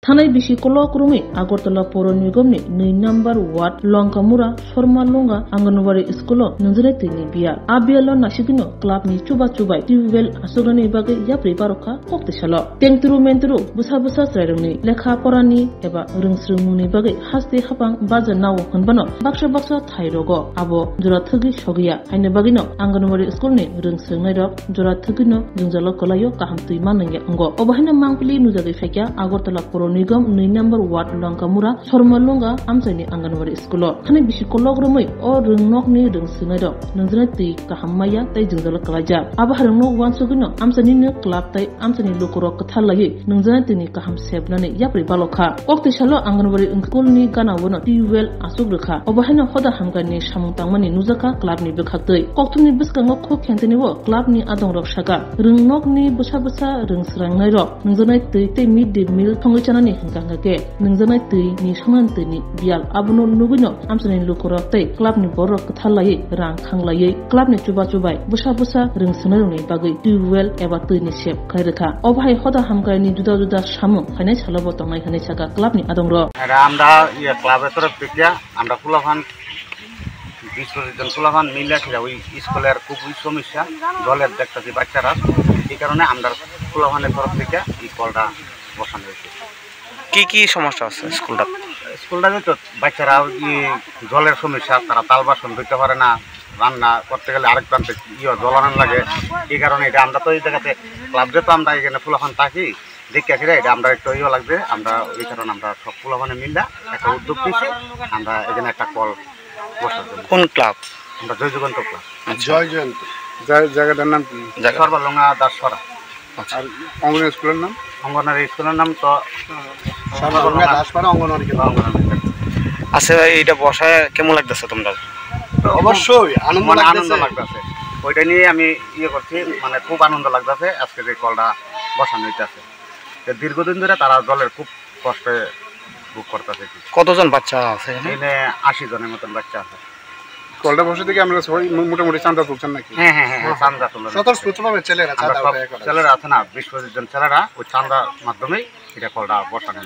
थानाय बिसि कलक्रमी आगरतला पौर निगमनि 2 नम्बर वार्ड लंकामुरा शर्मालुंगा आंगनवाड़ी स्कूल नंजरे तैनि बिया आबियालो नासिदिनो क्लाबनि चुबा चुबाय टिउबवेल आसुगनि बागै याब्रै बारखा कक्तिसालो तेंतुरु मेंतुरु बुसा बुसा स्रायरंनि लेखा फरानि एबा रोंस्रोमुनि बागै हास्ते हाबां बाजा नाव होनबानो बाक्सा बाक्सा थाइरगो आबो जरा थगि सगिया हायनो बागिनो आंगनवाड़ी स्कूलनि रोंस्रोंनाय रक जरा थगिनो जोंजालो कलायो काहामतुइ मानंगे अंगो अबहायनो मांपलि नुजागै फाइक्या आगरतला पौर निगम 2 number ward Lankamura शर्मालुंगा आमसाइनि anganwadi school थानाय बिसि कलग्रमै अ रोंनकनि रोंस्रोंनाय रक नंजने तै काहाममाया तै जोंजालो कलाइजा आबो हारंनो वानसुगिनो आमसानिनो क्लाब तै आमसानि लोकरो कथालायै नंजने तैनि काहाम सेबनानै याब्रै बालखा कक्तिसालो आंगनवाड़ी स्कूलनि गानावनो टिउबवेल आसुग्रखा अबहायनो हदा हामगानि सामुंतांमानि नुजाखा क्लाबनि बेखाक्तै कक्तुमनि बिस्कांगो खो खेंतेनिबो क्लाबनि आदं रक्षाका रोंनकनि बुसा बुसा रोंस्रांनाय रक नंजने तै मिड डे मिल थंगैचानानि हंगांगाके नंजने तैनि समानतैनि बियाल आबुनो नुगैनो आमसानि लोकरो तै क्लाबनि बर कथालायै रां खांलायै क्लाबनि चुबा चुबाय बुसा बुसा रोंस्रांनाय रंनि बागै टिउबवेल एबा तैनि सेब खायरखा अबहाय हदा हामगानि जुदा जुदा सामु फाइनाय सालाबो तंनाय हानै साका क्लाबनि आदं र আমরা ইয়ে ক্লাবের তরফ থেকে আমরা ফুলাফান 20 জন ফুলাফান মিলে ওই স্কুলের খুব সমস্যা জলের দেখতেছি বাচ্চারা এই কারণে আমরা ফুলাফানের তরফ থেকে এই কলটা বসানো হয়েছে। কি সমস্যা আছে স্কুলটাতে তো বাচ্চারা জলের সমস্যা, তারা তাল বাসন ধুতে পারে না, রান্না করতে গেলে আরেক প্রান্তে জল আনান লাগে। এই কারণে এটা আমরা তো এই জায়গাতে ক্লাব যেহেতু আমরা এখানে ফুলাফান থাকি দেখে ফিরে এটা আমরা একটু লাগবে, আমরা এই কারণে আমরা সব ফুলাফানে মিললা একটা উদ্যোগ নিয়েছি আমরা এখানে একটা কল বসার জন্য। কোন ক্লাব? আমরা জয় যুগন্ত ক্লাব। জয় জয়ন্ত জায়গাটার নাম কি? সর্বলঙ্গা দাসপাড়া। আর অঙ্গনওয়াড়ি স্কুলের নাম? অঙ্গনওয়াড়ি স্কুলের নাম তো সর্বলঙ্গা দাসপাড়া অঙ্গনওয়াড়ি। আচ্ছা, এইটা বসায় কেমন লাগতেছে তোমরা? অবশ্যই আনন্দ লাগতেছে, ওইটা নিয়ে আমি করছি, মানে খুব আনন্দ লাগতেছে আজকে যে কলটা বসানো হইতেছে। দীর্ঘদিন ধরে তারা জলের খুব কষ্টে ভোগ করতেছে। কতজন বাচ্চা আছে এখানে? 80 জনের মতন বাচ্চা আছে। কলটা বসে থেকে আমরা সবাই মোটামুটি চাঁদা তুলছেন নাকি? হ্যাঁ চাঁদা তুলে স্বতঃস্ফূর্তভাবে ছেলেরা আছে না 20-25 জন ছেলেরা ওই চাঁদার মাধ্যমেই এটা কলটা বসানো।